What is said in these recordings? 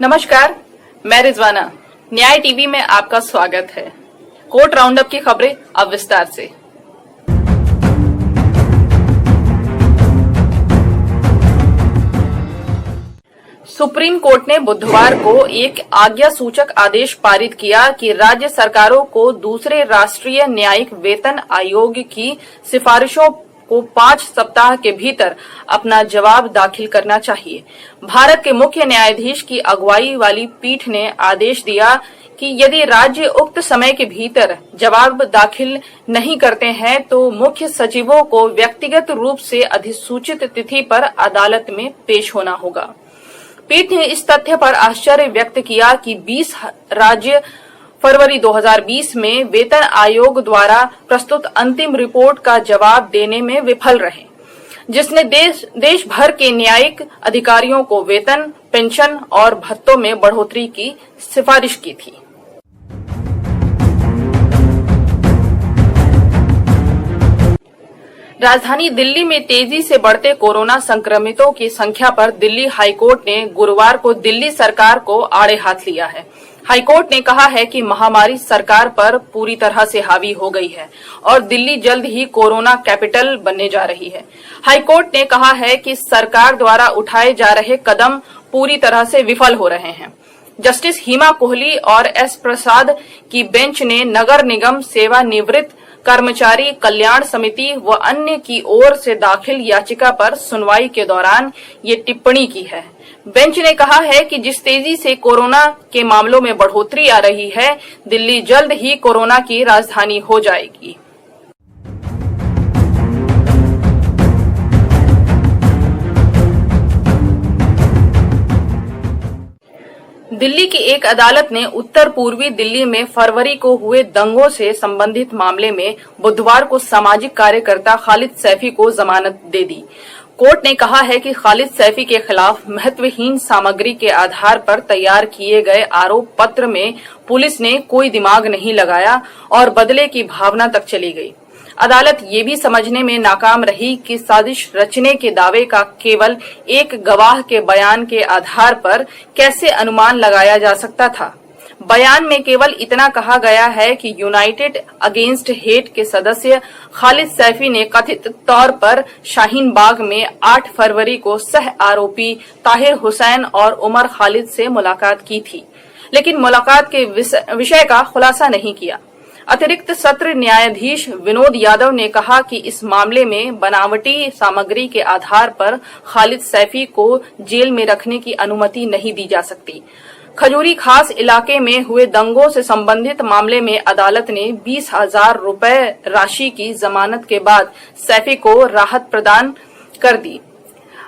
नमस्कार, मैं रिजवाना। न्याय टीवी में आपका स्वागत है। कोर्ट राउंडअप की खबरें अब विस्तार से। सुप्रीम कोर्ट ने बुधवार को एक आज्ञा सूचक आदेश पारित किया कि राज्य सरकारों को दूसरे राष्ट्रीय न्यायिक वेतन आयोग की सिफारिशों को 5 सप्ताह के भीतर अपना जवाब दाखिल करना चाहिए। भारत के मुख्य न्यायाधीश की अगुवाई वाली पीठ ने आदेश दिया कि यदि राज्य उक्त समय के भीतर जवाब दाखिल नहीं करते हैं तो मुख्य सचिवों को व्यक्तिगत रूप से अधिसूचित तिथि पर अदालत में पेश होना होगा। पीठ ने इस तथ्य पर आश्चर्य व्यक्त किया कि 20 राज्य फरवरी 2020 में वेतन आयोग द्वारा प्रस्तुत अंतिम रिपोर्ट का जवाब देने में विफल रहे, जिसने देश भर के न्यायिक अधिकारियों को वेतन, पेंशन और भत्तों में बढ़ोतरी की सिफारिश की थी। राजधानी दिल्ली में तेजी से बढ़ते कोरोना संक्रमितों की संख्या पर दिल्ली हाईकोर्ट ने गुरुवार को दिल्ली सरकार को आड़े हाथ लिया है। हाईकोर्ट ने कहा है कि महामारी सरकार पर पूरी तरह से हावी हो गई है और दिल्ली जल्द ही कोरोना कैपिटल बनने जा रही है। हाईकोर्ट ने कहा है कि सरकार द्वारा उठाए जा रहे कदम पूरी तरह से विफल हो रहे हैं। जस्टिस हिमा कोहली और एस प्रसाद की बेंच ने नगर निगम सेवानिवृत्त कर्मचारी कल्याण समिति व अन्य की ओर से दाखिल याचिका पर सुनवाई के दौरान ये टिप्पणी की है। बेंच ने कहा है कि जिस तेजी से कोरोना के मामलों में बढ़ोतरी आ रही है, दिल्ली जल्द ही कोरोना की राजधानी हो जाएगी। दिल्ली की एक अदालत ने उत्तर पूर्वी दिल्ली में फरवरी को हुए दंगों से संबंधित मामले में बुधवार को सामाजिक कार्यकर्ता खालिद सैफी को जमानत दे दी। कोर्ट ने कहा है कि खालिद सैफी के खिलाफ महत्वहीन सामग्री के आधार पर तैयार किए गए आरोप पत्र में पुलिस ने कोई दिमाग नहीं लगाया और बदले की भावना तक चली गई। अदालत ये भी समझने में नाकाम रही कि साजिश रचने के दावे का केवल एक गवाह के बयान के आधार पर कैसे अनुमान लगाया जा सकता था। बयान में केवल इतना कहा गया है कि यूनाइटेड अगेंस्ट हेट के सदस्य खालिद सैफी ने कथित तौर पर शाहीन बाग में 8 फरवरी को सह आरोपी ताहिर हुसैन और उमर खालिद से मुलाकात की थी, लेकिन मुलाकात के विषय का खुलासा नहीं किया। अतिरिक्त सत्र न्यायाधीश विनोद यादव ने कहा कि इस मामले में बनावटी सामग्री के आधार पर खालिद सैफी को जेल में रखने की अनुमति नहीं दी जा सकती। खजूरी खास इलाके में हुए दंगों से संबंधित मामले में अदालत ने 20,000 रुपए राशि की जमानत के बाद सैफी को राहत प्रदान कर दी।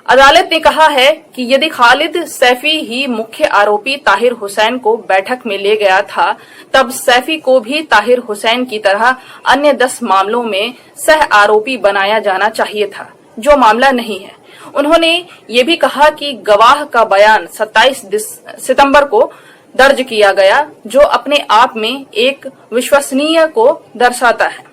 अदालत ने कहा है कि यदि खालिद सैफी ही मुख्य आरोपी ताहिर हुसैन को बैठक में ले गया था, तब सैफी को भी ताहिर हुसैन की तरह अन्य 10 मामलों में सह आरोपी बनाया जाना चाहिए था, जो मामला नहीं है। उन्होंने ये भी कहा कि गवाह का बयान 27 सितंबर को दर्ज किया गया, जो अपने आप में एक विश्वसनीय को दर्शाता है।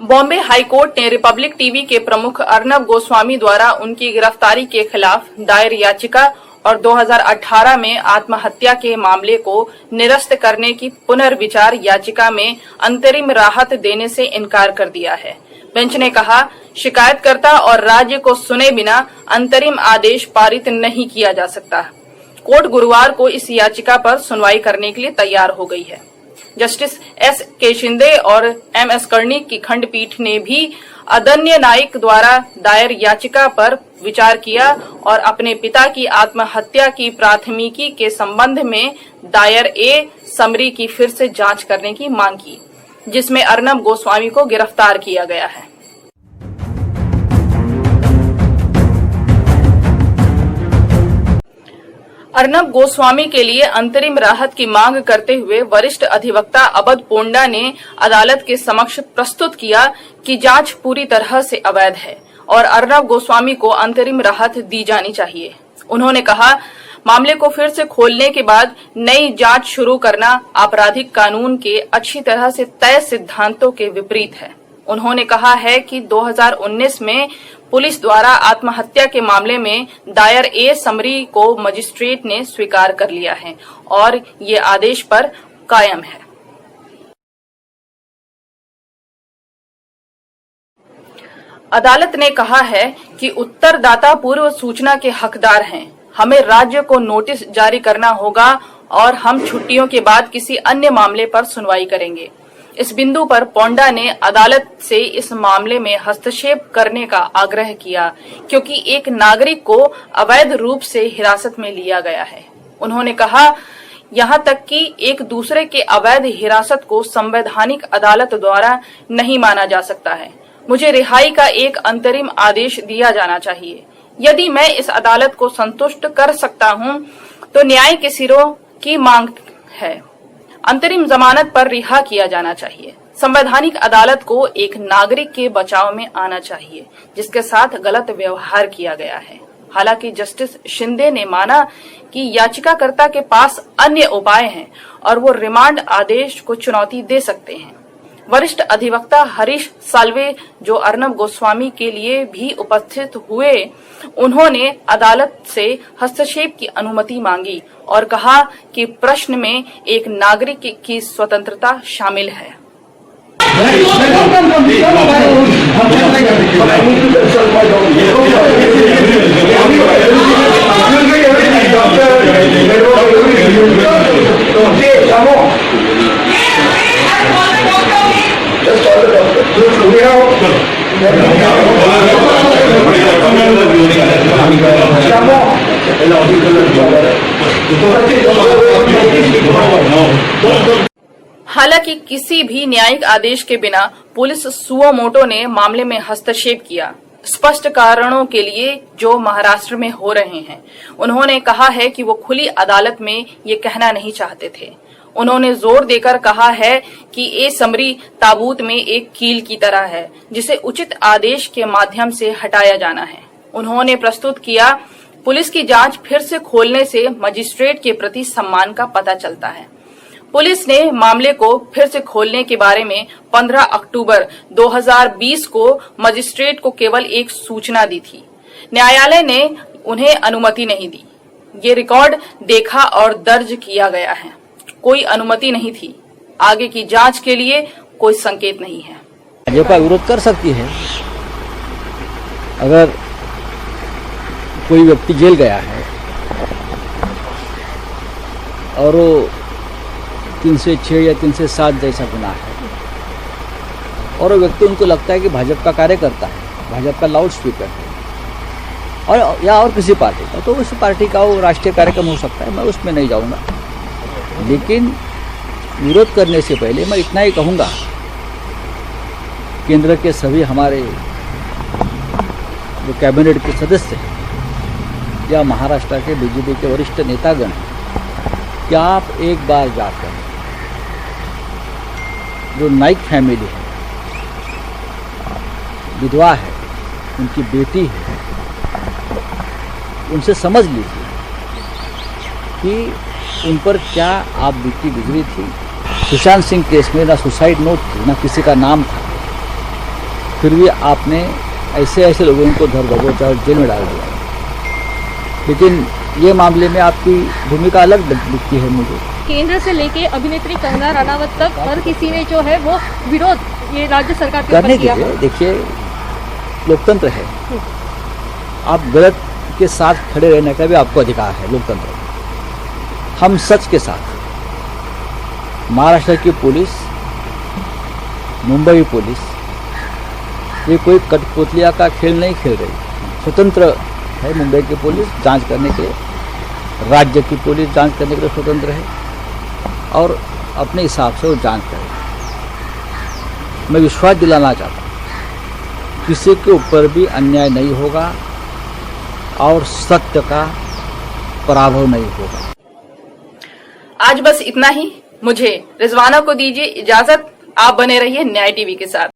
बॉम्बे हाईकोर्ट ने रिपब्लिक टीवी के प्रमुख अर्नब गोस्वामी द्वारा उनकी गिरफ्तारी के खिलाफ दायर याचिका और 2018 में आत्महत्या के मामले को निरस्त करने की पुनर्विचार याचिका में अंतरिम राहत देने से इनकार कर दिया है। बेंच ने कहा, शिकायतकर्ता और राज्य को सुने बिना अंतरिम आदेश पारित नहीं किया जा सकता। कोर्ट गुरुवार को इस याचिका पर सुनवाई करने के लिए तैयार हो गई है। जस्टिस एस के शिंदे और एम एस कर्णिक की खंडपीठ ने भी अदन्य नाइक द्वारा दायर याचिका पर विचार किया और अपने पिता की आत्महत्या की प्राथमिकी के संबंध में दायर ए समरी की फिर से जांच करने की मांग की, जिसमें अर्नब गोस्वामी को गिरफ्तार किया गया है। अर्नब गोस्वामी के लिए अंतरिम राहत की मांग करते हुए वरिष्ठ अधिवक्ता अबद पोंडा ने अदालत के समक्ष प्रस्तुत किया कि जांच पूरी तरह से अवैध है और अर्नब गोस्वामी को अंतरिम राहत दी जानी चाहिए। उन्होंने कहा, मामले को फिर से खोलने के बाद नई जांच शुरू करना आपराधिक कानून के अच्छी तरह से तय सिद्धांतों के विपरीत है। उन्होंने कहा है कि 2019 में पुलिस द्वारा आत्महत्या के मामले में दायर ए समरी को मजिस्ट्रेट ने स्वीकार कर लिया है और ये आदेश पर कायम है। अदालत ने कहा है कि उत्तरदाता पूर्व सूचना के हकदार हैं। हमें राज्य को नोटिस जारी करना होगा और हम छुट्टियों के बाद किसी अन्य मामले पर सुनवाई करेंगे। इस बिंदु पर पोंडा ने अदालत से इस मामले में हस्तक्षेप करने का आग्रह किया क्योंकि एक नागरिक को अवैध रूप से हिरासत में लिया गया है। उन्होंने कहा, यहाँ तक कि एक दूसरे के अवैध हिरासत को संवैधानिक अदालत द्वारा नहीं माना जा सकता है। मुझे रिहाई का एक अंतरिम आदेश दिया जाना चाहिए। यदि मैं इस अदालत को संतुष्ट कर सकता हूँ तो न्याय के सिरों की मांग है। अंतरिम जमानत पर रिहा किया जाना चाहिए। संवैधानिक अदालत को एक नागरिक के बचाव में आना चाहिए जिसके साथ गलत व्यवहार किया गया है। हालांकि जस्टिस शिंदे ने माना कि याचिकाकर्ता के पास अन्य उपाय हैं और वो रिमांड आदेश को चुनौती दे सकते हैं। वरिष्ठ अधिवक्ता हरीश साल्वे, जो अर्नब गोस्वामी के लिए भी उपस्थित हुए, उन्होंने अदालत से हस्तक्षेप की अनुमति मांगी और कहा कि प्रश्न में एक नागरिक की स्वतंत्रता शामिल है। हालांकि किसी भी न्यायिक आदेश के बिना पुलिस सुओ मोटो ने मामले में हस्तक्षेप किया, स्पष्ट कारणों के लिए जो महाराष्ट्र में हो रहे हैं। उन्होंने कहा है कि वो खुली अदालत में ये कहना नहीं चाहते थे। उन्होंने जोर देकर कहा है कि ए समरी ताबूत में एक कील की तरह है जिसे उचित आदेश के माध्यम से हटाया जाना है। उन्होंने प्रस्तुत किया, पुलिस की जांच फिर से खोलने से मजिस्ट्रेट के प्रति सम्मान का पता चलता है। पुलिस ने मामले को फिर से खोलने के बारे में 15 अक्टूबर 2020 को मजिस्ट्रेट को केवल एक सूचना दी थी। न्यायालय ने उन्हें अनुमति नहीं दी। ये रिकॉर्ड देखा और दर्ज किया गया है। कोई अनुमति नहीं थी। आगे की जांच के लिए कोई संकेत नहीं है। भाजपा विरोध कर सकती है। अगर कोई व्यक्ति जेल गया है और वो 306 या 307 जैसा गुनाह है और वो व्यक्ति उनको लगता है कि भाजपा का कार्यकर्ता है, भाजपा का लाउड स्पीकर है और या और किसी पार्टी का, तो उस पार्टी का वो राष्ट्रीय कार्यक्रम हो सकता है। मैं उसमें नहीं जाऊंगा। लेकिन विरोध करने से पहले मैं इतना ही कहूंगा, केंद्र के सभी हमारे जो कैबिनेट के सदस्य हैं या महाराष्ट्र के बीजेपी के वरिष्ठ नेतागण हैं, कि आप एक बार जाकर जो नाइक फैमिली है, विधवा है, उनकी बेटी है, उनसे समझ लीजिए कि उन पर क्या आप बीती गुजरी थी। सुशांत सिंह केस में ना सुसाइड नोट थी, ना किसी का नाम था, फिर भी आपने ऐसे लोगों को धर दबोचा और जेल में डाल दिया। लेकिन ये मामले में आपकी भूमिका अलग दिखती है मुझे। केंद्र से लेके अभिनेत्री कंगना रनावत तक हर किसी ने जो है वो विरोध ये राज्य सरकार के करने दीजिए। देखिए, लोकतंत्र है, आप गलत के साथ खड़े रहने का भी आपको अधिकार है। लोकतंत्र हम सच के साथ, महाराष्ट्र की पुलिस, मुंबई पुलिस, ये कोई कठपुतलिया का खेल नहीं खेल रही। स्वतंत्र है मुंबई की पुलिस जांच करने के लिए, राज्य की पुलिस जांच करने के लिए स्वतंत्र है और अपने हिसाब से वो जांच करे। मैं विश्वास दिलाना चाहता हूँ, किसी के ऊपर भी अन्याय नहीं होगा और सत्य का पराभव नहीं होगा। आज बस इतना ही। मुझे रिजवाना को दीजिए इजाजत। आप बने रहिए न्याय टीवी के साथ।